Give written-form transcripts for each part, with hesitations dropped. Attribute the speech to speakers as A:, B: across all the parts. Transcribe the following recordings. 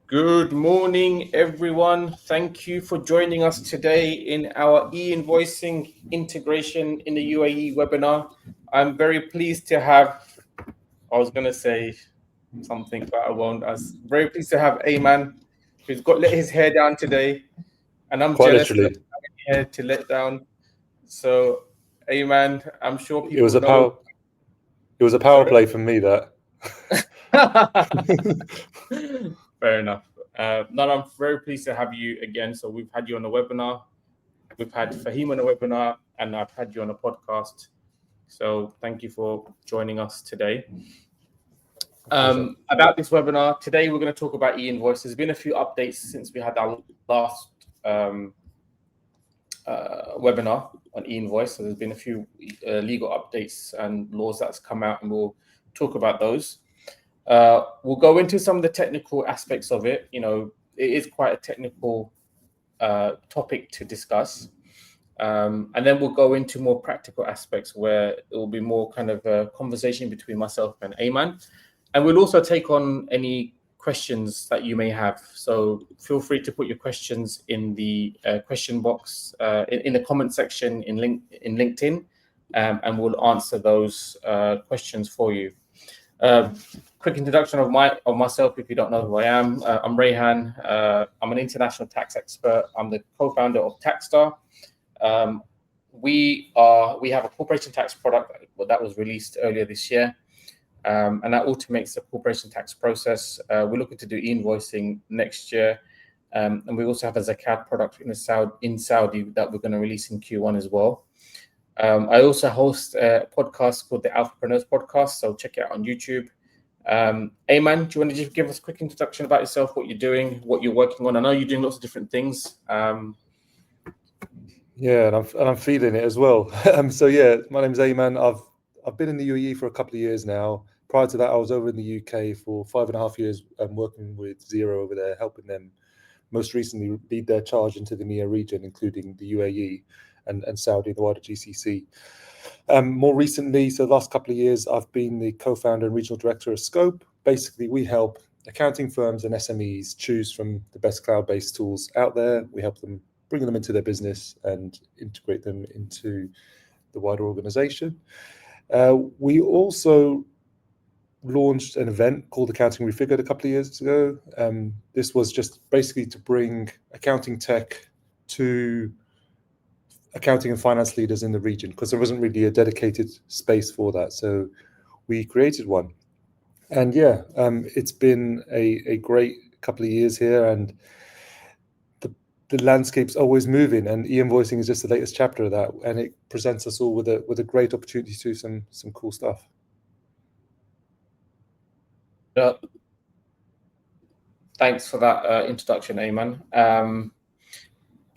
A: Good morning, everyone. Thank you for joining us today in our e-invoicing integration in the UAE webinar. I'm very pleased to have, I was going to say something, but I won't. I was very pleased to have Ayman, who's got let his hair down today, and I'm
B: Quite
A: jealous that
B: literally,
A: I have hair to let down. So, Ayman, I'm sure
B: it was
A: people
B: a
A: know.
B: power. It was a power
A: Sorry?
B: play from me that.
A: Fair enough. No, I'm very pleased to have you again. So we've had you on the webinar, we've had Fahim on the webinar, and I've had you on a podcast. So thank you for joining us today. About this webinar, today we're going to talk about e-invoice. There's been a few updates since we had our last webinar on e-invoice. So there's been a few legal updates and laws that's come out, and we'll talk about those. We'll go into some of the technical aspects of it. You know, it is quite a technical topic to discuss. And then we'll go into more practical aspects where it will be more kind of a conversation between myself and Ayman. And we'll also take on any questions that you may have. So feel free to put your questions in the question box in the comment section in LinkedIn, and we'll answer those questions for you. Quick introduction of myself, if you don't know who I am. I'm 𝗪𝗵𝘆. I'm an international tax expert. I'm the co-founder of Taxstar. We have a corporation tax product that was released earlier this year, and that automates the corporation tax process. We're looking to do e-invoicing next year, and we also have a zakat product in Saudi that we're going to release in Q1 as well. I also host a podcast called the 𝗪𝗵𝘆 podcast, so check it out on YouTube. Ayman, do you want to just give us a quick introduction about yourself, what you're doing, what you're working on? I know you're doing lots of different things.
B: Yeah, and I'm feeling it as well. So yeah, my name's Ayman. I've been in the UAE for a couple of years now. Prior to that, I was over in the UK for 5.5 years, working with Xero over there, helping them most recently lead their charge into the MEA region, including the UAE and Saudi, the wider GCC. More recently, so the last couple of years, I've been the co-founder and regional director of Scope. Basically, we help accounting firms and SMEs choose from the best cloud-based tools out there. We help them bring them into their business and integrate them into the wider organization. We also launched an event called Accounting Refigured a couple of years ago. This was just basically to bring accounting tech to accounting and finance leaders in the region, because there wasn't really a dedicated space for that. So we created one. And yeah, it's been a great couple of years here, and the landscape's always moving, and e-invoicing is just the latest chapter of that, and it presents us all with a great opportunity to do some cool stuff.
A: Thanks for that introduction, Ayman.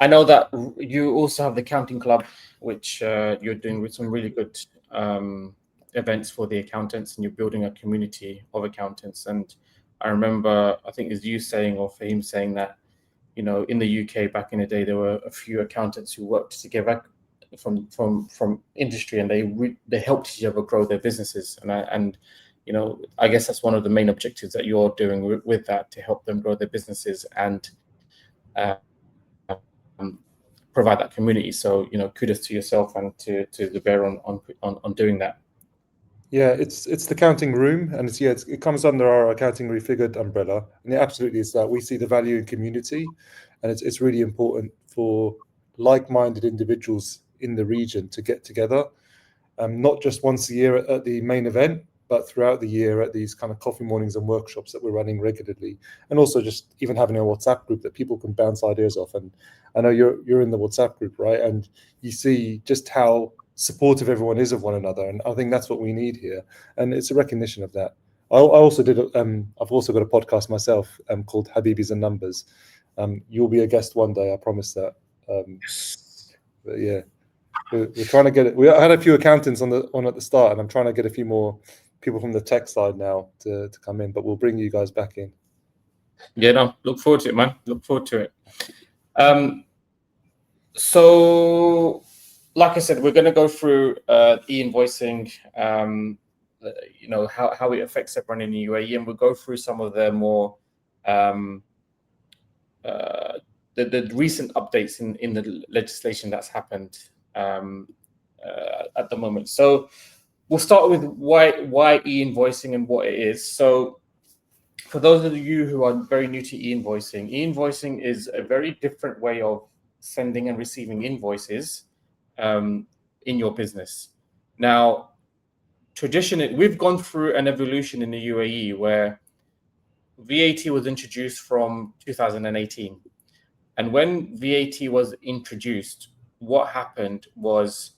A: I know that you also have the Accounting Club, which you're doing with some really good events for the accountants, and you're building a community of accountants. And I remember, I think it's you saying, or Fahim saying, that you know, in the UK back in the day, there were a few accountants who worked together from industry, and they helped each other grow their businesses. And you know, I guess that's one of the main objectives that you're doing with that, to help them grow their businesses and provide that community. So, you know, kudos to yourself and to the bear on doing that.
B: Yeah, it's the Accounting Room, and it comes under our Accounting Refigured umbrella, and it absolutely is that. We see the value in community, and it's really important for like-minded individuals in the region to get together, not just once a year at the main event, but throughout the year at these kind of coffee mornings and workshops that we're running regularly, and also just even having a WhatsApp group that people can bounce ideas off. And I know you're in the WhatsApp group, right? And you see just how supportive everyone is of one another, and I think that's what we need here, and it's a recognition of that. I also did I've also got a podcast myself called 𝗪𝗵𝘆 𝗧𝗵𝗶𝘀. You'll be a guest one day, I promise that. But yeah, we're trying to get it. We had a few accountants on at the start, and I'm trying to get a few more people from the tech side now to come in, but we'll bring you guys back in.
A: Yeah, no, look forward to it, man. Look forward to it. So, like I said, we're going to go through e-invoicing, you know, how it affects everyone in the UAE, and we'll go through some of the more the recent updates in the legislation that's happened at the moment. So we'll start with why e-invoicing and what it is. So for those of you who are very new to e-invoicing is a very different way of sending and receiving invoices in your business. Now, traditionally, we've gone through an evolution in the UAE where VAT was introduced from 2018. And when VAT was introduced, what happened was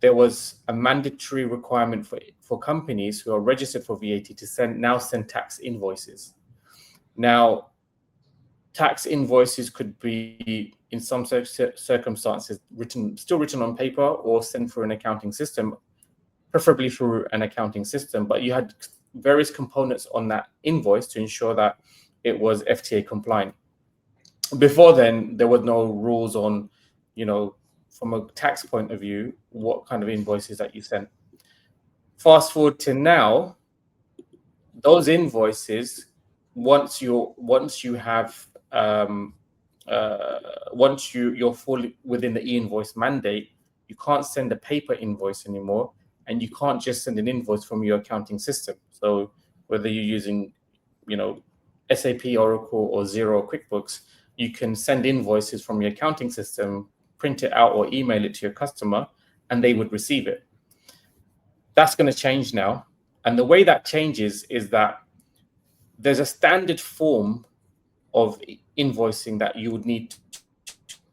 A: there was a mandatory requirement for companies who are registered for VAT to send tax invoices. Now, tax invoices could be, in some circumstances, still written on paper or sent through an accounting system, preferably through an accounting system. But you had various components on that invoice to ensure that it was FTA compliant. Before then, there were no rules on, from a tax point of view, what kind of invoices that you sent. Fast forward to now, those invoices, once you're fully within the e-invoice mandate, you can't send a paper invoice anymore, and you can't just send an invoice from your accounting system. So whether you're using, SAP, Oracle, or Xero, or QuickBooks, you can send invoices from your accounting system, print it out, or email it to your customer, and they would receive it. That's going to change now. And the way that changes is that there's a standard form of invoicing that you would need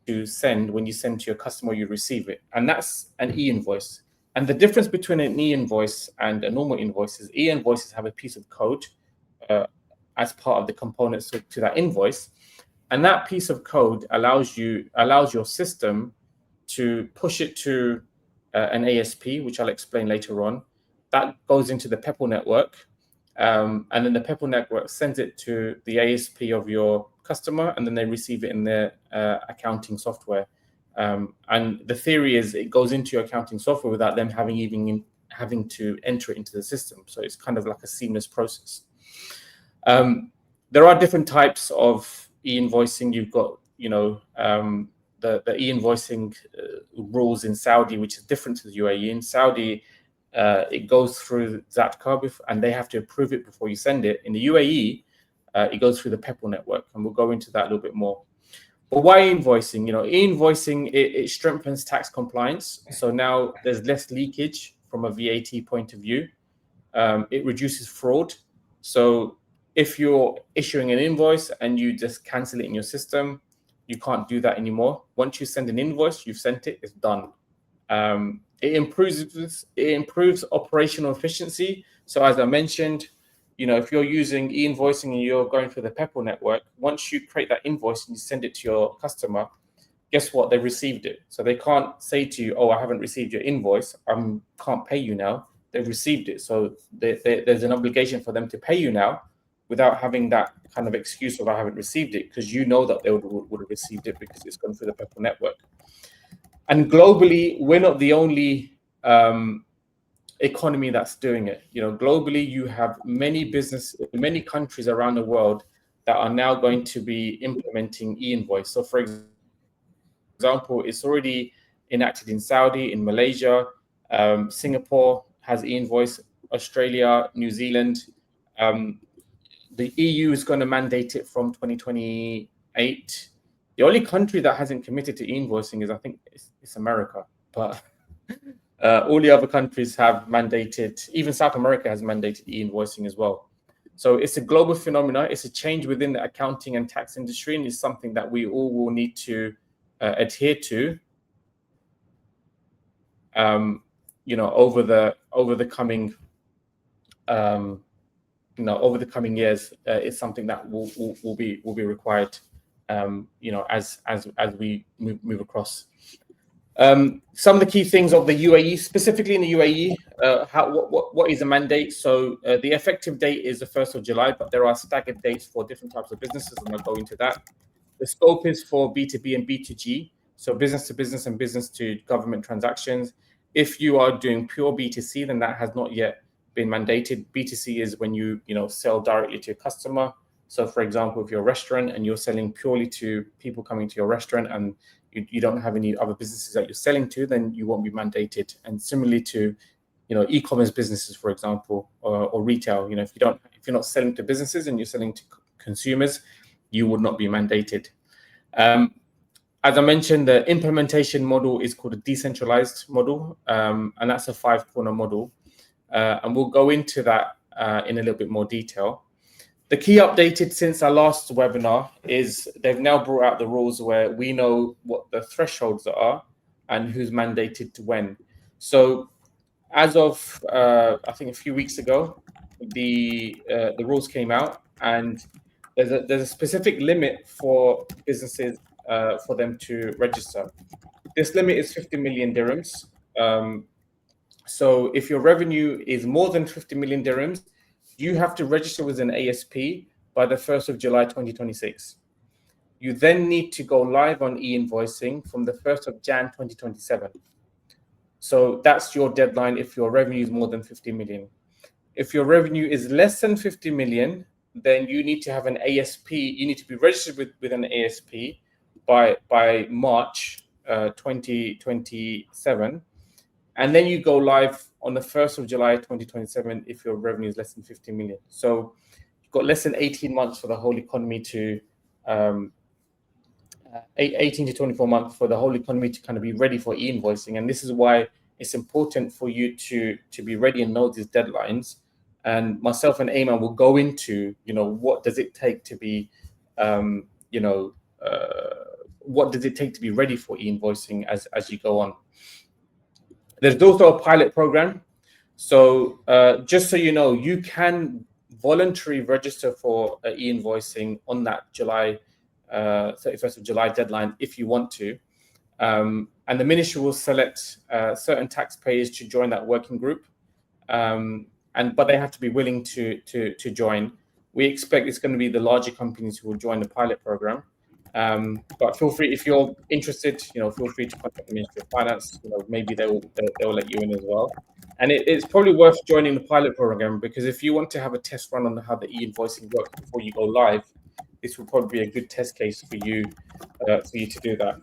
A: to send when you send to your customer, you receive it. And that's an e-invoice. And the difference between an e-invoice and a normal invoice is e-invoices have a piece of code as part of the components to that invoice. And that piece of code allows your system to push it to an ASP, which I'll explain later on. That goes into the 𝗵𝗆 network. And then the 𝗵𝗆 network sends it to the ASP of your customer, and then they receive it in their accounting software. And the theory is it goes into your accounting software without them having to enter it into the system. So it's kind of like a seamless process. There are different types of e-invoicing. You've got, the e-invoicing rules in Saudi, which is different to the UAE. In Saudi, it goes through 𝗪𝗪𝗀, and they have to approve it before you send it. In the UAE, it goes through the 𝗵𝗆 network, and we'll go into that a little bit more. But why e-invoicing? E-invoicing, it strengthens tax compliance. So now there's less leakage from a VAT point of view. It reduces fraud. So if you're issuing an invoice and you just cancel it in your system, you can't do that anymore. Once you send an invoice, you've sent it, it's done. It improves operational efficiency. So as I mentioned, if you're using e-invoicing and you're going through the 𝗵𝗆 network, once you create that invoice and you send it to your customer, guess what? They received it. So they can't say to you, oh, I haven't received your invoice, I can't pay you now. They've received it. So there's an obligation for them to pay you now without having that kind of excuse of I haven't received it, because you know that they would have received it because it's gone through the 𝗵𝗆 network. And globally, we're not the only economy that's doing it. Globally, you have many countries around the world that are now going to be implementing e-invoice. So for example, it's already enacted in Saudi, in Malaysia, Singapore has e-invoice, Australia, New Zealand. The EU is going to mandate it from 2028. The only country that hasn't committed to e-invoicing is, I think, it's America. But all the other countries have mandated, even South America has mandated e-invoicing as well. So it's a global phenomenon. It's a change within the accounting and tax industry, and it's something that we all will need to adhere to, over the coming years. It's something that will be required, as we move across. Some of the key things of the UAE, specifically in the UAE, what is the mandate? So the effective date is the 1st of July, but there are staggered dates for different types of businesses, and I'll go into that. The scope is for B2B and B2G, so business to business and business to government transactions. If you are doing pure B2C, then that has not yet been mandated. B2C is when you sell directly to your customer. So for example, if you're a restaurant and you're selling purely to people coming to your restaurant and you don't have any other businesses that you're selling to, then you won't be mandated. And similarly to, e-commerce businesses, for example, or retail, if you're not selling to businesses and you're selling to consumers, you would not be mandated. As I mentioned, the implementation model is called a decentralized model, and that's a 5-corner model. And we'll go into that in a little bit more detail. The key updated since our last webinar is they've now brought out the rules where we know what the thresholds are and who's mandated to when. So as of, I think a few weeks ago, the rules came out, and there's a specific limit for businesses for them to register. This limit is 50 million dirhams. So if your revenue is more than 50 million dirhams, you have to register with an ASP by the 1st of July 2026. You then need to go live on e-invoicing from the 1st of Jan 2027. So that's your deadline if your revenue is more than 50 million. If your revenue is less than 50 million, then you need to have an ASP. You need to be registered with an ASP by March 2027. And then you go live on the 1st of July 2027 if your revenue is less than 50 million. So you've got less than 18 months for the whole economy to, 18 to 24 months for the whole economy to kind of be ready for e-invoicing. And this is why it's important for you to be ready and know these deadlines. And myself and Ayman will go into, what does it take to be, what does it take to be ready for e-invoicing as you go on. There's also a pilot program. So just so you know, you can voluntarily register for e-invoicing on that 31st of July deadline if you want to. And the ministry will select certain taxpayers to join that working group. But they have to be willing to join. We expect it's going to be the larger companies who will join the pilot program. But feel free, if you're interested, feel free to contact the Ministry of Finance. Maybe they'll let you in as well. And it's probably worth joining the pilot program, because if you want to have a test run on how the e-invoicing works before you go live, this will probably be a good test case for you to do that.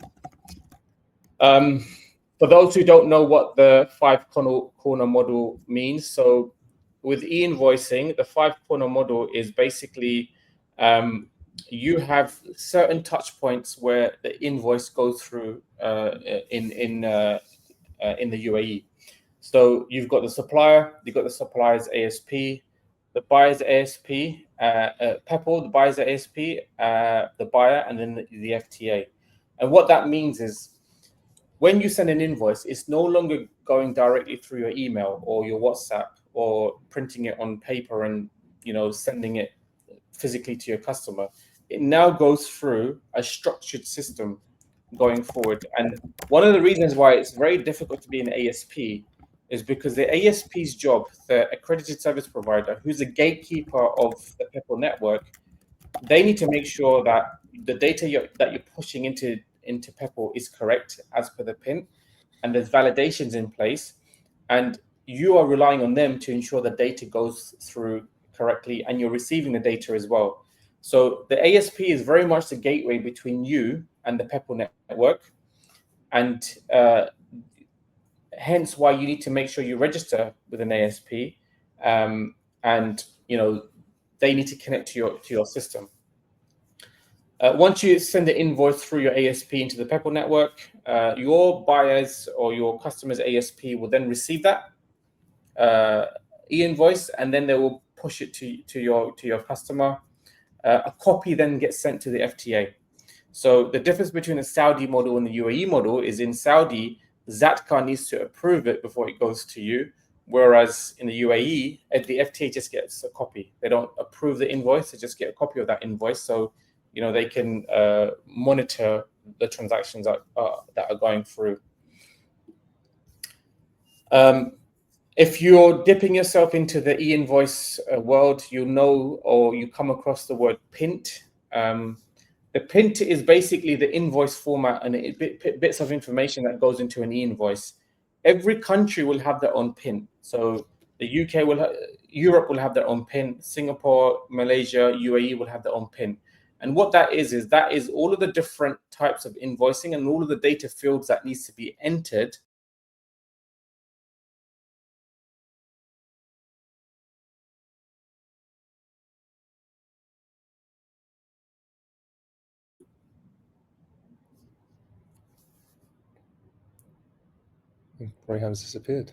A: For those who don't know what the 5-corner model means, so with e-invoicing, the 5-corner model is basically you have certain touch points where the invoice goes through in the UAE. So you've got the supplier, you've got the supplier's ASP, the buyer's ASP, 𝗵𝗆, the buyer's ASP, the buyer, and then the FTA. And what that means is when you send an invoice, it's no longer going directly through your email or your WhatsApp or printing it on paper and sending it physically to your customer. It now goes through a structured system going forward. And one of the reasons why it's very difficult to be an ASP is because the ASP's job, the accredited service provider, who's a gatekeeper of the 𝗵𝗆 network, they need to make sure that the data that you're pushing into 𝗵𝗆 is correct as per the PIN, and there's validations in place, and you are relying on them to ensure the data goes through correctly and you're receiving the data as well. So the ASP is very much the gateway between you and the 𝗵𝗆 network, and hence why you need to make sure you register with an ASP, and they need to connect to your system. Once you send the invoice through your ASP into the 𝗵𝗆 network, your buyers or your customer's ASP will then receive that e-invoice, and then they will push it to your customer. A copy then gets sent to the FTA. So the difference between the Saudi model and the UAE model is in Saudi, Zatka needs to approve it before it goes to you, whereas in the UAE, the FTA just gets a copy. They don't approve the invoice; they just get a copy of that invoice. So they can monitor the transactions that are going through. If you're dipping yourself into the e-invoice world, you'll know, or you come across the word PINT. The PINT is basically the invoice format and bits of information that goes into an e-invoice. Every country will have their own PIN. So the UK will, Europe will have their own PIN. Singapore, Malaysia, UAE will have their own PIN. And what that is all of the different types of invoicing and all of the data fields that needs to be entered
B: Rayhan's disappeared.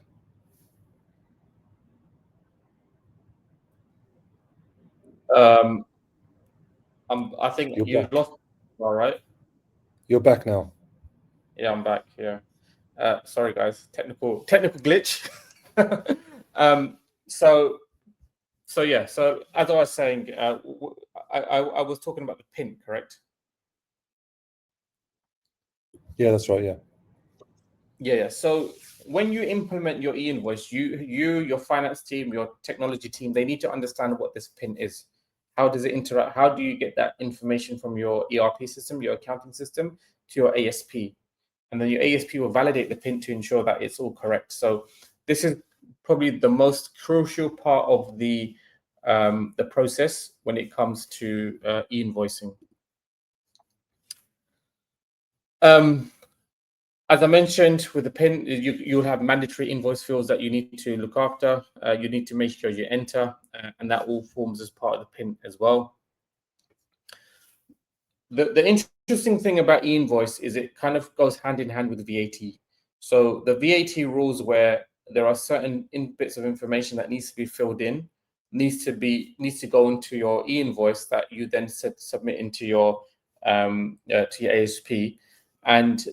A: I think
B: You're
A: you
B: back.
A: lost. All right.
B: You're back now.
A: Yeah, I'm back. Yeah. Sorry, guys. Technical glitch. So yeah. So as I was saying, I was talking about the PIN, correct?
B: Yeah, that's right. Yeah.
A: Yeah. So when you implement your e-invoice, your finance team, your technology team, they need to understand what this PIN is. How does it interact? How do you get that information from your ERP system, your accounting system, to your ASP? And then your ASP will validate the PIN to ensure that it's all correct. So this is probably the most crucial part of the process when it comes to e-invoicing. As I mentioned, with the PIN, you'll have mandatory invoice fields that you need to look after. You need to make sure you enter, and that all forms as part of the PIN as well. The interesting thing about e-invoice is it kind of goes hand in hand with VAT. So the VAT rules where there are certain bits of information that needs to be filled in, needs to go into your e-invoice that you then submit into your ASP, and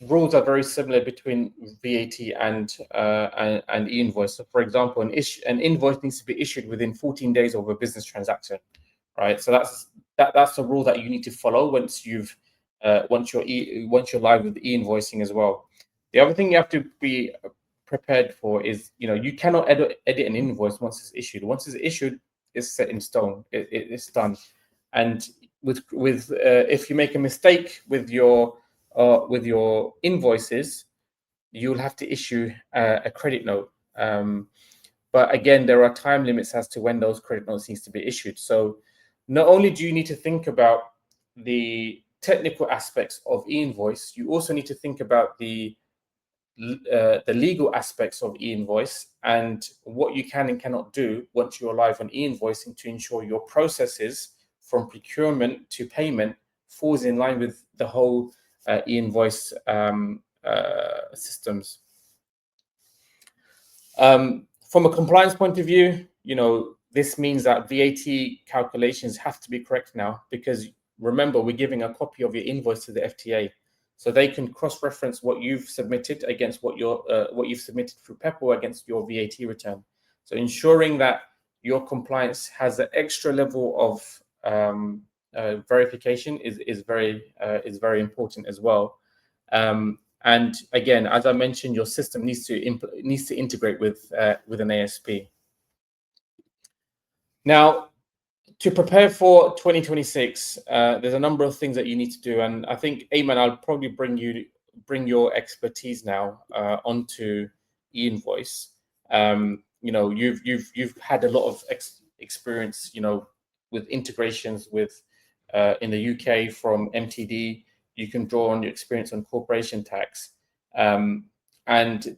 A: rules are very similar between VAT and e-invoice. So, for example, an invoice needs to be issued within 14 days of a business transaction, right? So that's the rule that you need to follow once you're live with e-invoicing as well. The other thing you have to be prepared for is, you cannot edit an invoice once it's issued. Once it's issued, it's set in stone. It's done. And with if you make a mistake with your invoices, you'll have to issue a credit note. But again, there are time limits as to when those credit notes needs to be issued. So not only do you need to think about the technical aspects of e-invoice, you also need to think about the legal aspects of e-invoice and what you can and cannot do once you're live on e-invoicing to ensure your processes from procurement to payment falls in line with the whole e-invoice systems. From a compliance point of view, this means that VAT calculations have to be correct now, because remember, we're giving a copy of your invoice to the FTA, so they can cross-reference what you've submitted against what you've submitted through PEPL against your VAT return. So ensuring that your compliance has an extra level of verification is very important as well. And again, as I mentioned, your system needs to integrate with an ASP. Now, to prepare for 2026, there's a number of things that you need to do, and I think, Ayman, I'll probably bring your expertise now onto e-invoice. You've had a lot of experience, with integrations with in the UK from MTD. You can draw on your experience on corporation tax, and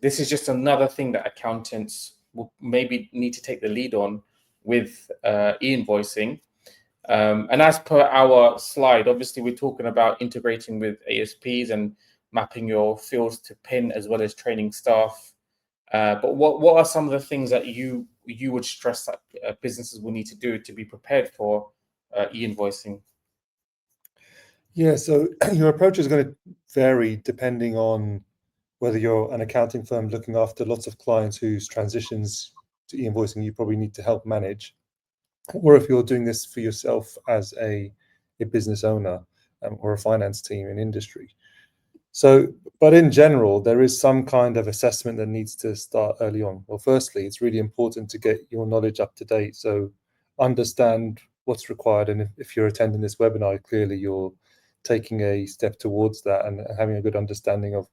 A: this is just another thing that accountants will maybe need to take the lead on with e-invoicing. And as per our slide, obviously we're talking about integrating with ASPs and mapping your fields to PIN as well as training staff. But what are some of the things that you would stress that businesses will need to do to be prepared for e-invoicing?
B: Yeah, so your approach is going to vary depending on whether you're an accounting firm looking after lots of clients whose transitions to e-invoicing you probably need to help manage, or if you're doing this for yourself as a business owner or a finance team in industry. So, but in general, there is some kind of assessment that needs to start early on. Well, firstly, it's really important to get your knowledge up to date. So understand what's required. And if you're attending this webinar, clearly you're taking a step towards that and having a good understanding of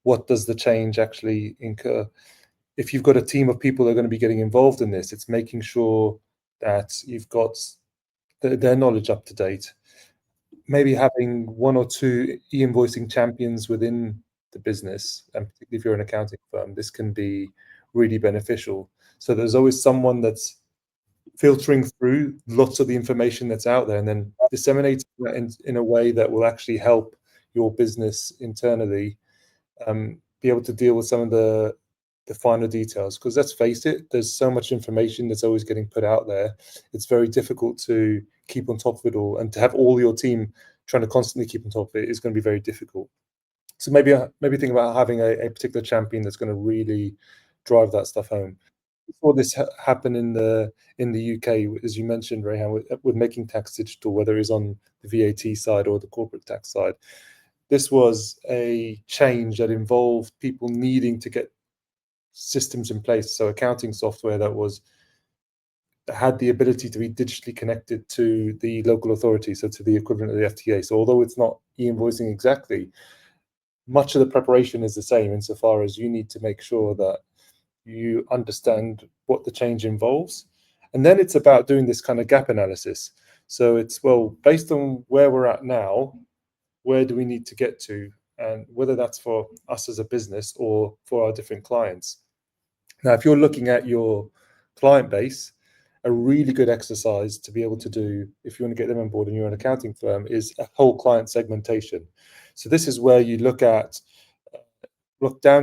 B: what does the change actually incur. if you've got a team of people that are going to be getting involved in this, it's making sure that you've got their knowledge up to date. Maybe having 1 or 2 e-invoicing champions within the business, and particularly if you're an accounting firm, this can be really beneficial. So there's always someone that's filtering through lots of the information that's out there and then disseminating that in a way that will actually help your business internally be able to deal with some of the finer details. Because let's face it, there's so much information that's always getting put out there. It's very difficult to keep on top of it all, and to have all your team trying to constantly keep on top of it is going to be very difficult. So maybe think about having a particular champion that's going to really drive that stuff home. Before this happened in the UK, as you mentioned, Rayhan, with making tax digital, whether it's on the VAT side or the corporate tax side, this was a change that involved people needing to get systems in place. So accounting software that had the ability to be digitally connected to the local authority, so to the equivalent of the FTA. So although it's not e-invoicing exactly, much of the preparation is the same insofar as you need to make sure that you understand what the change involves. And then it's about doing this kind of gap analysis. So it's, well, based on where we're at now, where do we need to get to? And whether that's for us as a business or for our different clients. Now, if you're looking at your client base, a really good exercise to be able to do, if you want to get them on board and you're an accounting firm, is a whole client segmentation. So this is where you look down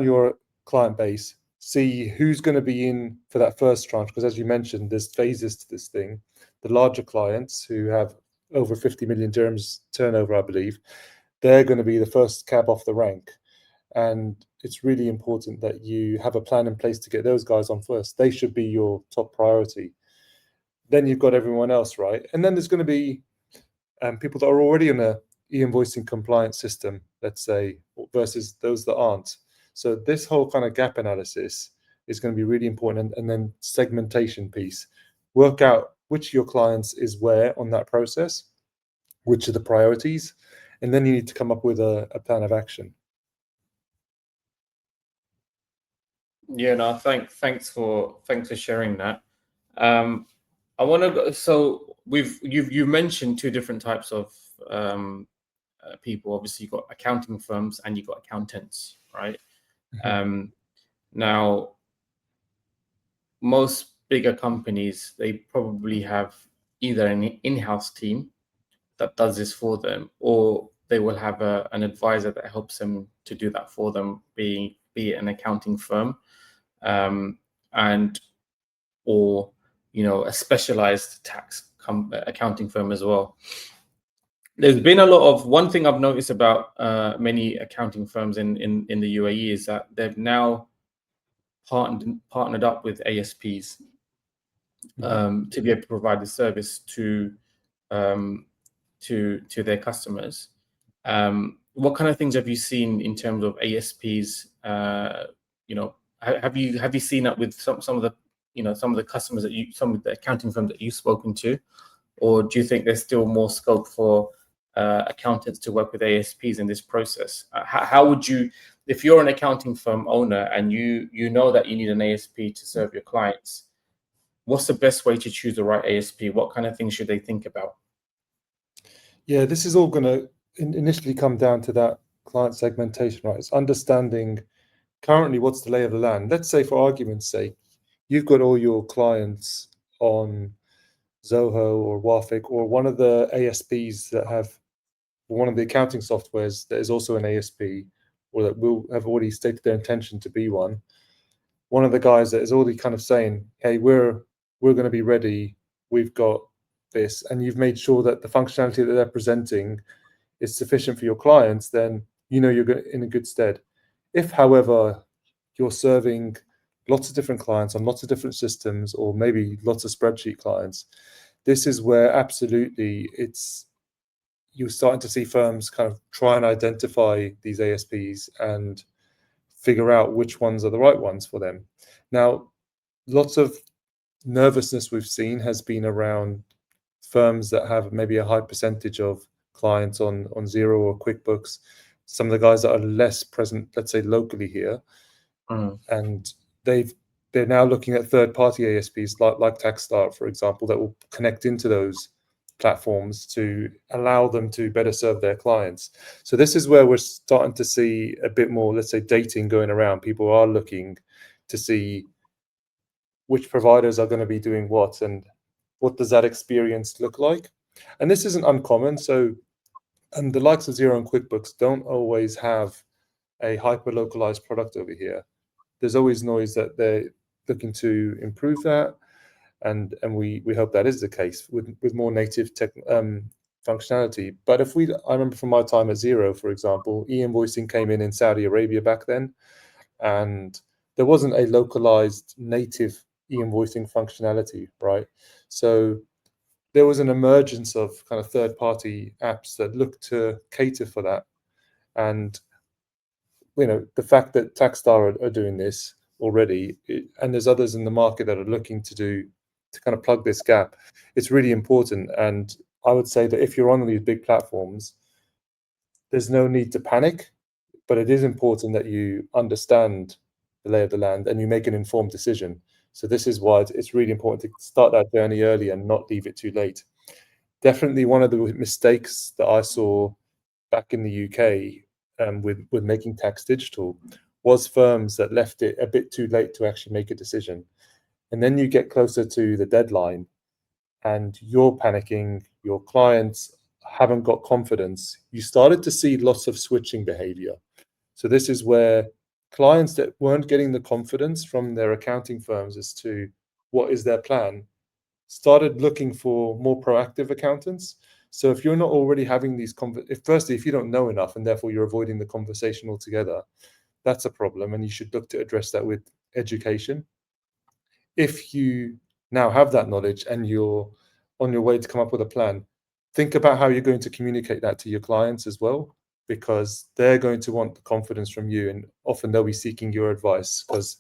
B: your client base, see who's going to be in for that first tranche, because as you mentioned, there's phases to this thing. The larger clients who have over 50 million dirhams turnover, I believe, they're going to be the first cab off the rank. And it's really important that you have a plan in place to get those guys on first. They should be your top priority. Then you've got everyone else, right? And then there's going to be people that are already in a e-invoicing compliance system, let's say, versus those that aren't. So this whole kind of gap analysis is going to be really important. And then segmentation piece, work out which of your clients is where on that process, which are the priorities, and then you need to come up with a plan of action.
A: Yeah, no, thanks for sharing that. I want to go. So you've mentioned 2 different types of people. Obviously, you've got accounting firms and you've got accountants, right?
B: Mm-hmm.
A: Now, most bigger companies, they probably have either an in-house team that does this for them, or they will have an advisor that helps them to do that for them, be it an accounting firm, and or a specialized tax accounting firm as well. There's been a lot of, one thing I've noticed about many accounting firms in the UAE is that they've now partnered up with ASPs to be able to provide the service to their customers. What kind of things have you seen in terms of ASPs? Have you seen that with some of the some of the customers some of the accounting firms that you've spoken to, or do you think there's still more scope for accountants to work with ASPs in this process? How would you, if you're an accounting firm owner and you know that you need an ASP to serve your clients, what's the best way to choose the right ASP? What kind of things should they think about?
B: Yeah, this is all going to initially come down to that client segmentation, right? It's understanding currently what's the lay of the land. Let's say, for argument's sake, you've got all your clients on Zoho or Wafiq or one of the ASPs that have one of the accounting softwares that is also an ASP, or that will have already stated their intention to be one. One of the guys that is already kind of saying, hey, we're going to be ready, we've got this, and you've made sure that the functionality that they're presenting is sufficient for your clients, then you're in a good stead. If, however, you're serving lots of different clients on lots of different systems, or maybe lots of spreadsheet clients, this is where absolutely you're starting to see firms kind of try and identify these ASPs and figure out which ones are the right ones for them. Now, lots of nervousness we've seen has been around firms that have maybe a high percentage of clients on Xero or QuickBooks, some of the guys that are less present, let's say locally here, and they've they're now looking at third-party ASPs like Taxstar, for example, that will connect into those platforms to allow them to better serve their clients. So this is where we're starting to see a bit more, let's say, dating going around. People are looking to see which providers are going to be doing what and what does that experience look like. And this isn't uncommon. So the likes of Xero and QuickBooks don't always have a hyper-localized product over here. There's always noise that they're looking to improve that. And we hope that is the case with more native tech functionality. But I remember from my time at Xero, for example, e-invoicing came in Saudi Arabia back then, and there wasn't a localized native e-invoicing functionality, right? So there was an emergence of kind of third-party apps that looked to cater for that. And the fact that Taxstar are doing this already, and there's others in the market that are looking to kind of plug this gap, it's really important. And I would say that if you're on these big platforms, there's no need to panic, but it is important that you understand the lay of the land and you make an informed decision. So this is why it's really important to start that journey early and not leave it too late. Definitely one of the mistakes that I saw back in the UK with making tax digital was firms that left it a bit too late to actually make a decision. And then you get closer to the deadline and you're panicking, your clients haven't got confidence. You started to see lots of switching behavior. So this is where clients that weren't getting the confidence from their accounting firms as to what is their plan started looking for more proactive accountants. So if you're not already having these firstly, if you don't know enough and therefore you're avoiding the conversation altogether, that's a problem, and you should look to address that with education. If you now have that knowledge and you're on your way to come up with a plan, think about how you're going to communicate that to your clients as well, because they're going to want the confidence from you, and often they'll be seeking your advice, because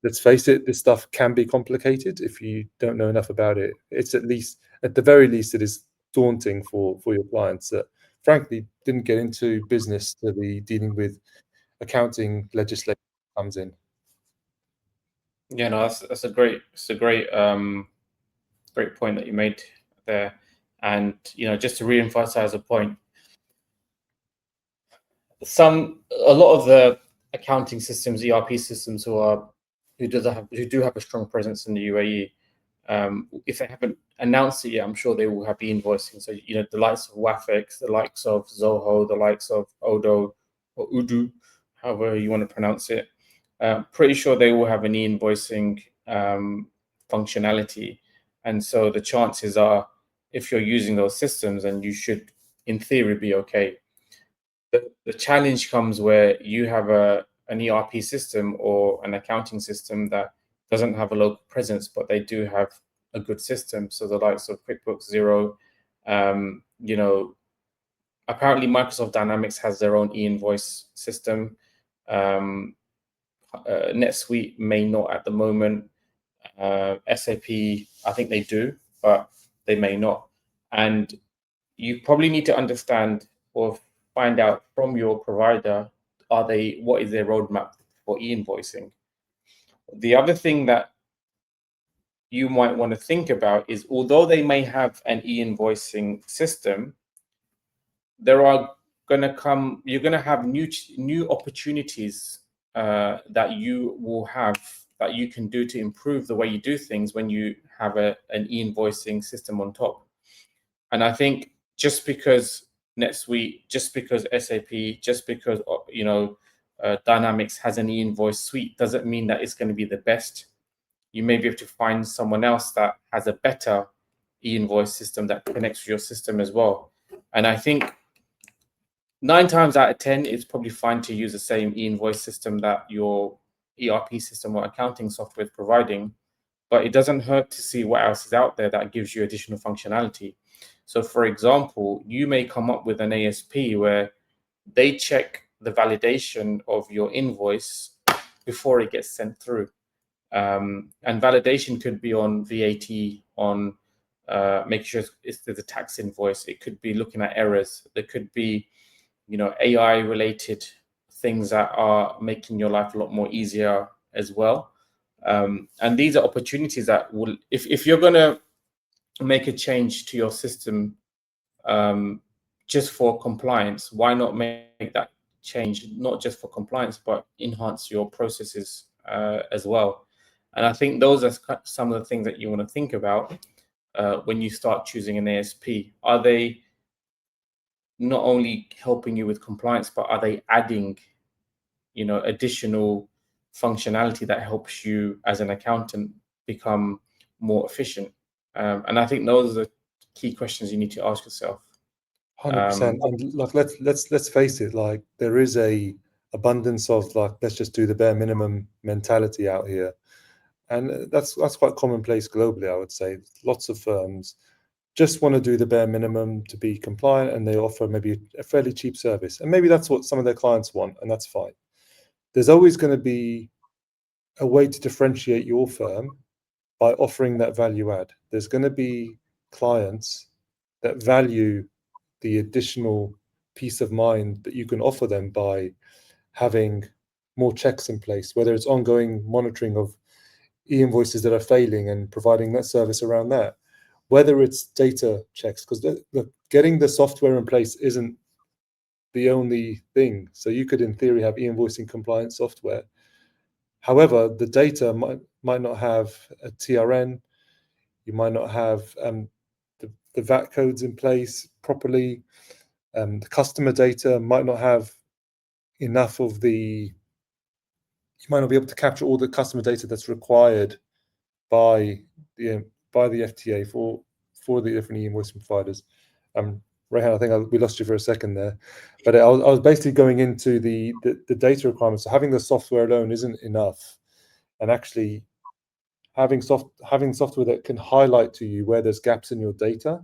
B: let's face it, this stuff can be complicated if you don't know enough about it. It's at the very least, it is daunting for your clients that frankly didn't get into business to be dealing with accounting legislation comes in.
A: Yeah, no, that's a great great point that you made there. And just to re-emphasize a point, a lot of the accounting systems, ERP systems, who do have a strong presence in the UAE, if they haven't announced it yet, I'm sure they will have e-invoicing. So the likes of 𝗪𝗪𝗆, the likes of Zoho, the likes of Odoo or Udo, however you want to pronounce it. Pretty sure they will have an e-invoicing functionality. And so the chances are, if you're using those systems, and you should, in theory, be okay. The challenge comes where you have an ERP system or an accounting system that doesn't have a local presence, but they do have a good system. So the likes of QuickBooks, Xero, apparently Microsoft Dynamics has their own e-invoice system. NetSuite may not at the moment. SAP, I think they do, but they may not. And you probably need to understand or find out from your provider, what is their roadmap for e-invoicing? The other thing that you might want to think about is, although they may have an e-invoicing system, you're going to have new opportunities that you will have, that you can do to improve the way you do things when you have an e-invoicing system on top. And I think just because NetSuite, just because SAP, just because Dynamics has an e-invoice suite, doesn't mean that it's going to be the best. You may be able to find someone else that has a better e-invoice system that connects with your system as well. And I think 9 times out of 10, it's probably fine to use the same e-invoice system that your ERP system or accounting software is providing, but it doesn't hurt to see what else is out there that gives you additional functionality. So for example, you may come up with an ASP where they check the validation of your invoice before it gets sent through. And validation could be on VAT, on making sure there's a tax invoice. It could be looking at errors. There could be AI related things that are making your life a lot more easier as well. And these are opportunities that will, if you're going to make a change to your system just for compliance, why not make that change not just for compliance but enhance your processes as well? And I think those are some of the things that you want to think about when you start choosing an ASP. Are they not only helping you with compliance, but are they adding, you know, additional functionality that helps you as an accountant become more efficient? And I think those are the key questions you need to ask yourself.
B: 100%. And like, let's face it, like there is a abundance of like, let's just do the bare minimum mentality out here. And that's quite commonplace globally, I would say. Lots of firms just want to do the bare minimum to be compliant, and they offer maybe a fairly cheap service. And maybe that's what some of their clients want, and that's fine. There's always going to be a way to differentiate your firm by offering that value add. There's going to be clients that value the additional peace of mind that you can offer them by having more checks in place, whether it's ongoing monitoring of e-invoices that are failing and providing that service around that, whether it's data checks, because getting the software in place isn't the only thing. So you could, in theory, have e-invoicing compliant software. However, the data might not have a TRN. You might not have the VAT codes in place properly. The customer data might not have enough of the. You might not be able to capture all the customer data that's required by the FTA for the different e-invoicing providers. Rehan, I think we lost you for a second there, but I was basically going into the data requirements. So having the software alone isn't enough, and actually having software that can highlight to you where there's gaps in your data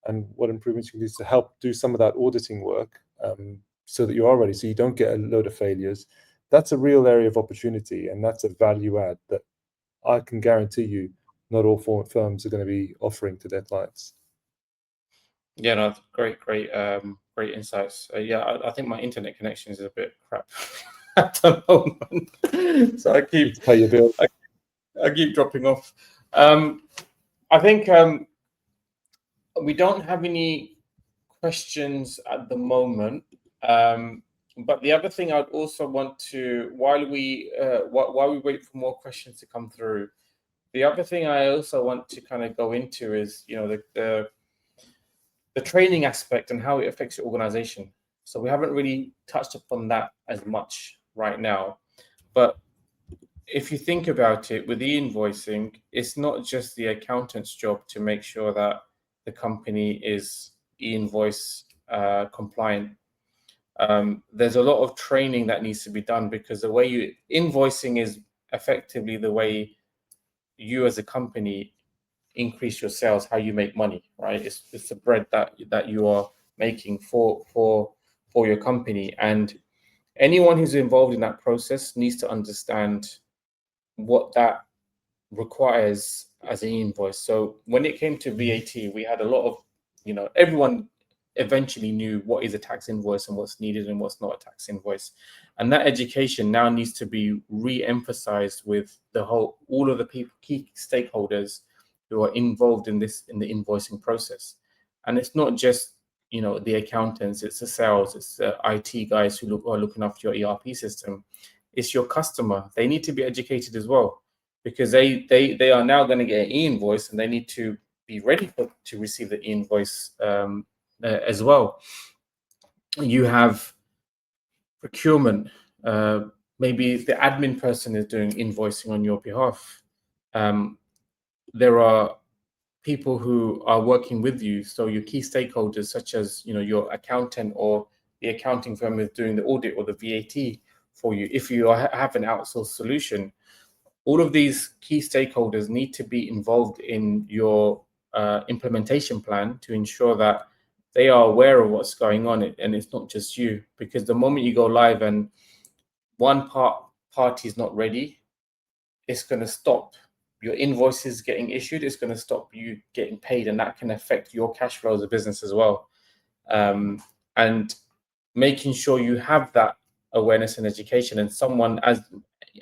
B: and what improvements you can do to help do some of that auditing work, so that you are ready, so you don't get a load of failures. That's a real area of opportunity, and that's a value add that I can guarantee you not all firms are going to be offering to their clients.
A: Yeah, no, great insights. Yeah, I think my internet connection is a bit crap at the moment, so I keep
B: pay your bill.
A: I keep dropping off. I think we don't have any questions at the moment. But the other thing I'd also want to, while we wait for more questions to come through, the other thing I also want to kind of go into is, you know, the training aspect and how it affects your organization. So we haven't really touched upon that as much right now. But if you think about it, with e-invoicing, it's not just the accountant's job to make sure that the company is e-invoice compliant. There's a lot of training that needs to be done, because the way invoicing is effectively the way you as a company increase your sales, how you make money, right? It's the bread that you are making for your company, and anyone who's involved in that process needs to understand what that requires as an invoice. So when it came to VAT, we had a lot of, you know, everyone eventually knew what is a tax invoice and what's needed and what's not a tax invoice. And that education now needs to be re-emphasized with all of the key stakeholders who are involved in the invoicing process. And it's not just, you know, the accountants, it's the sales, it's the IT guys who are looking after your ERP system. It's your customer. They need to be educated as well, because they are now going to get an e-invoice, and they need to be ready to receive the e-invoice as well. You have procurement. Maybe the admin person is doing invoicing on your behalf. There are people who are working with you, so your key stakeholders, such as, you know, your accountant, or the accounting firm is doing the audit or the VAT for you. If you have an outsourced solution, all of these key stakeholders need to be involved in your implementation plan to ensure that they are aware of what's going on, and it's not just you. Because the moment you go live and one party is not ready, it's going to stop your invoices getting issued. It's going to stop you getting paid, and that can affect your cash flow as a business as well. And making sure you have that awareness and education, and someone as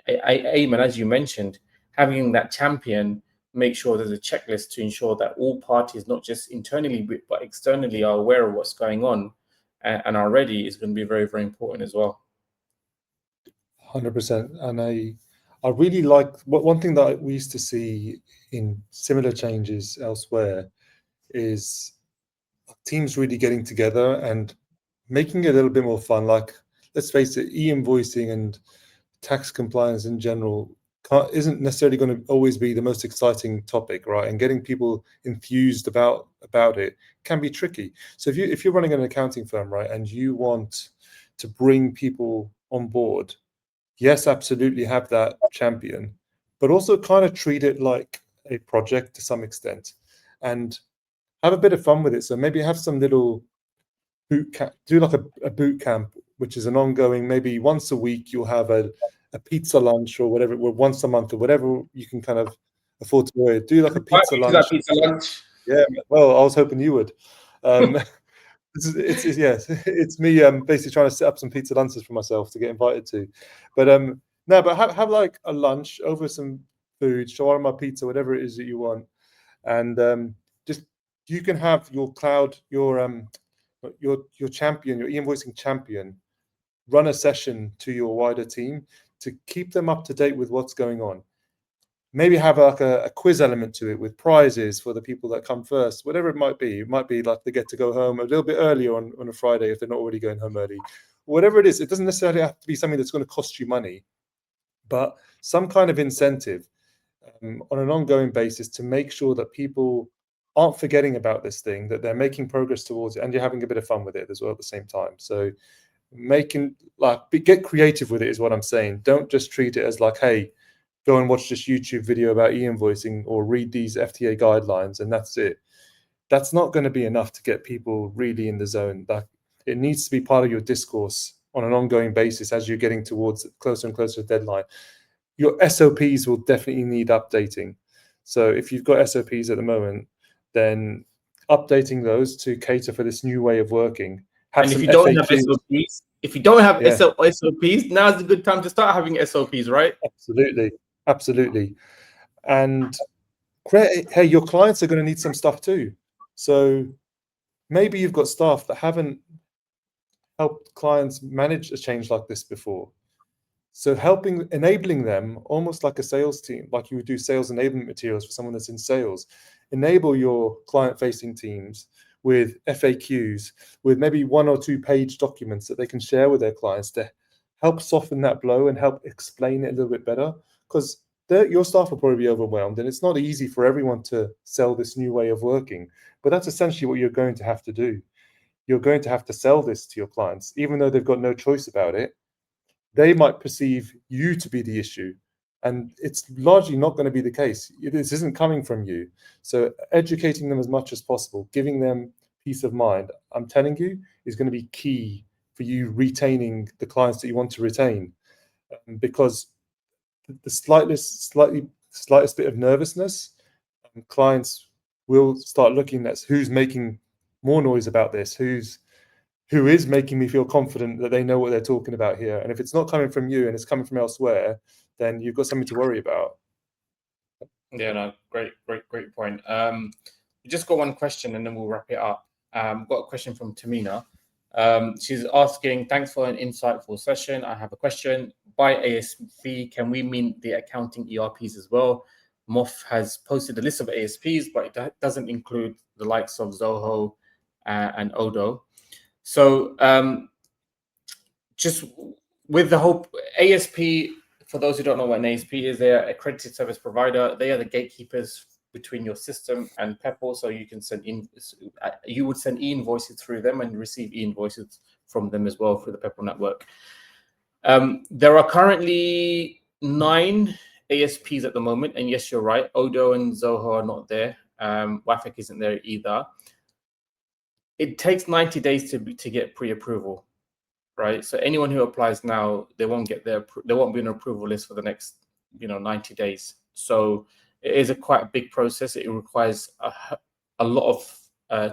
A: Ayman, as you mentioned, having that champion make sure there's a checklist to ensure that all parties, not just internally but externally, are aware of what's going on and are ready, is going to be very, very important as well.
B: 100%. And I really like one thing that we used to see in similar changes elsewhere is teams really getting together and making it a little bit more fun. Like, let's face it, e-invoicing and tax compliance in general isn't necessarily going to always be the most exciting topic, right? And getting people enthused about it can be tricky. So if you're running an accounting firm, right, and you want to bring people on board, yes, absolutely have that champion, but also kind of treat it like a project to some extent and have a bit of fun with it. So maybe have some little boot camp, do like a boot camp, which is an ongoing, maybe once a week you'll have a pizza lunch or whatever, or once a month or whatever you can kind of afford to do, like a pizza lunch.
A: Pizza lunch.
B: Yeah, well, I was hoping you would. It's me basically trying to set up some pizza lunches for myself to get invited to. But no, but have like a lunch over some food, shawarma, pizza, whatever it is that you want, and just you can have your cloud, your champion, your e-invoicing champion, run a session to your wider team to keep them up to date with what's going on. Maybe have like a quiz element to it with prizes for the people that come first, whatever it might be. It might be like they get to go home a little bit earlier on a Friday if they're not already going home early. Whatever it is, it doesn't necessarily have to be something that's going to cost you money, but some kind of incentive on an ongoing basis to make sure that people aren't forgetting about this thing, that they're making progress towards it, and you're having a bit of fun with it as well at the same time. So get creative with it is what I'm saying. Don't just treat it as like, hey, go and watch this YouTube video about e-invoicing or read these FTA guidelines and that's it. That's not going to be enough to get people really in the zone. That it needs to be part of your discourse on an ongoing basis as you're getting towards closer and closer to the deadline. Your SOPs will definitely need updating. So if you've got SOPs at the moment, then updating those to cater for this new way of working.
A: And if you don't have SOPs, now's a good time to start having SOPs, right?
B: Absolutely. And hey, your clients are going to need some stuff too. So maybe you've got staff that haven't helped clients manage a change like this before. So enabling them almost like a sales team, like you would do sales enablement materials for someone that's in sales. Enable your client-facing teams with FAQs, with maybe 1 or 2 page documents that they can share with their clients to help soften that blow and help explain it a little bit better. Because your staff will probably be overwhelmed, and it's not easy for everyone to sell this new way of working. But that's essentially what you're going to have to do. You're going to have to sell this to your clients, even though they've got no choice about it. They might perceive you to be the issue, and it's largely not going to be the case. This isn't coming from you. So educating them as much as possible, giving them peace of mind, I'm telling you, is going to be key for you retaining the clients that you want to retain. Because the slightest bit of nervousness, clients will start looking at who's making more noise about this, who is making me feel confident that they know what they're talking about here. And if it's not coming from you and it's coming from elsewhere, then you've got something to worry about.
A: Yeah, no, great point. We just got one question and then we'll wrap it up. Got a question from Tamina. She's asking, thanks for an insightful session. I have a question. By ASP, can we mean the accounting ERPs as well? 𝗵𝘆 has posted a list of ASPs, but it doesn't include the likes of Zoho and Odoo. So just with the whole ASP, for those who don't know what an ASP is, they're accredited service provider. They are the gatekeepers between your system and 𝗵𝘆. So you can you would send e-invoices through them and receive e-invoices from them as well through the 𝗵𝘆 network. There are currently 9 ASPs at the moment, and yes, you're right. Odoo and Zoho are not there. Wafek isn't there either. It takes 90 days to get pre-approval, right? So anyone who applies now, they won't be on an approval list for the next 90 days. So it is a quite big process. It requires a lot of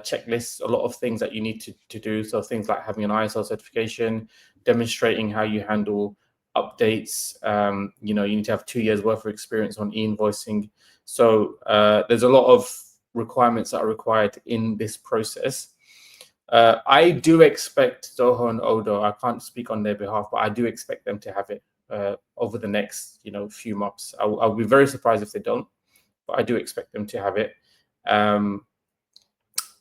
A: checklists, a lot of things that you need to do. So things like having an ISO certification, demonstrating how you handle updates. You know, you need to have 2 years worth of experience on e-invoicing. So there's a lot of requirements that are required in this process. I do expect Zoho and Odo, I can't speak on their behalf, but I do expect them to have it over the next, you know, few months. I'll be very surprised if they don't, but I do expect them to have it.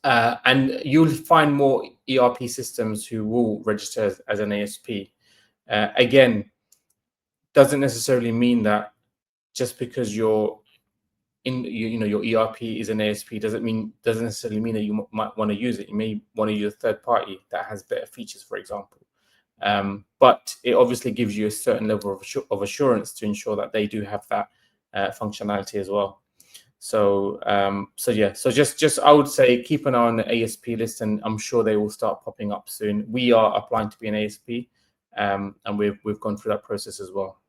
A: And you'll find more ERP systems who will register as an ASP. Again, doesn't necessarily mean that just because you're in, you know, your ERP is an ASP doesn't necessarily mean that you might want to use it. You may want to use a third party that has better features, for example. But it obviously gives you a certain level of assurance to ensure that they do have that functionality as well. So yeah, so just I would say keep an eye on the ASP list, and I'm sure they will start popping up soon. We are applying to be an ASP, and we've gone through that process as well.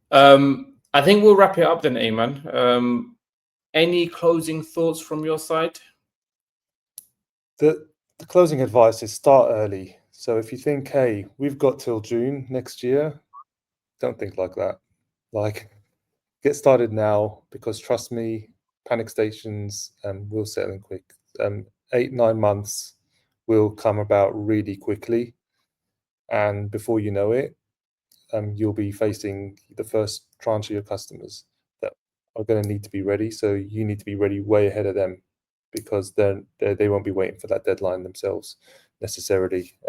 A: I think we'll wrap it up then, Ayman. Any closing thoughts from your side?
B: The closing advice is start early. So if you think, hey, we've got till June next year, don't think like that. Like, get started now, because trust me, panic stations will settle in quick. 8-9 months will come about really quickly, and before you know it, you'll be facing the first tranche of your customers that are going to need to be ready. So you need to be ready way ahead of them, because then they won't be waiting for that deadline themselves necessarily.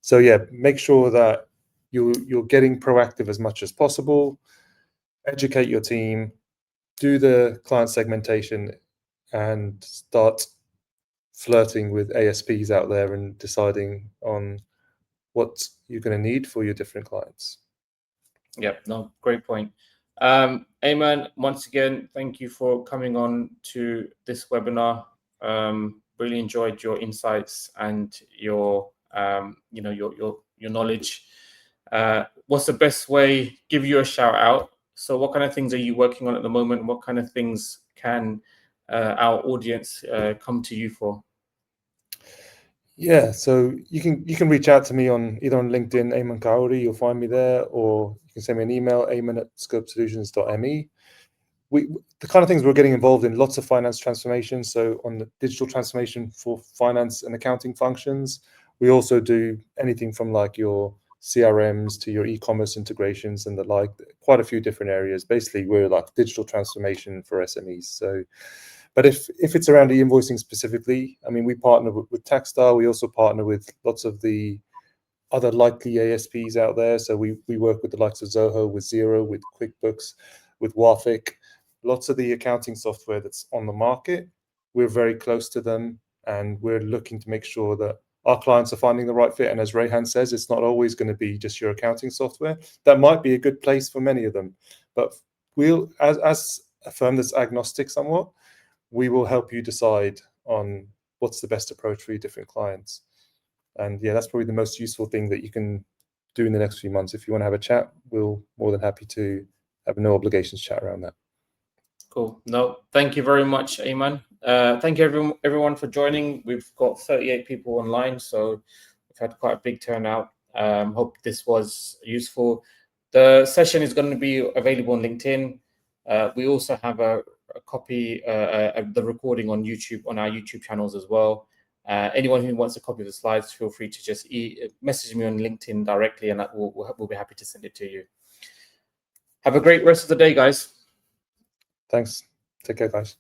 B: So yeah, make sure that you're getting proactive as much as possible. Educate your team, do the client segmentation, and start flirting with ASPs out there and deciding on what you're going to need for your different clients.
A: Yep, no, great point. Ayman, once again, thank you for coming on to this webinar. Really enjoyed your insights and your you know, your knowledge. What's the best way? Give you a shout out. So what kind of things are you working on at the moment? What kind of things can our audience come to you for?
B: Yeah, so you can reach out to me on either on LinkedIn, Ēmen Kaori, you'll find me there, or you can send me an email, ēmen@𝗪𝗶𝗀@scopesolutions.me. The kind of things we're getting involved in, lots of finance transformation. So on the digital transformation for finance and accounting functions, we also do anything from like your CRMs to your e-commerce integrations and the like, quite a few different areas. Basically, we're like digital transformation for SMEs. So, but if it's around e-invoicing specifically, I mean, we partner with Taxstar. We also partner with lots of the other likely ASPs out there. So we work with the likes of Zoho, with Xero, with QuickBooks, with Wafik, lots of the accounting software that's on the market. We're very close to them, and we're looking to make sure that our clients are finding the right fit. And as Rayhan says, it's not always going to be just your accounting software. That might be a good place for many of them, but we'll, as a firm that's agnostic somewhat, we will help you decide on what's the best approach for your different clients. And yeah, that's probably the most useful thing that you can do in the next few months. If you want to have a chat, we're more than happy to have a no obligations chat around that.
A: Cool. No, thank you very much, Ayman. Thank you everyone for joining. We've got 38 people online, so we've had quite a big turnout. Hope this was useful. The session is going to be available on LinkedIn. We also have a copy of the recording on YouTube, on our YouTube channels as well. Anyone who wants a copy of the slides, feel free to just message me on LinkedIn directly, and we'll be happy to send it to you. Have a great rest of the day, guys.
B: Thanks. Take care, guys.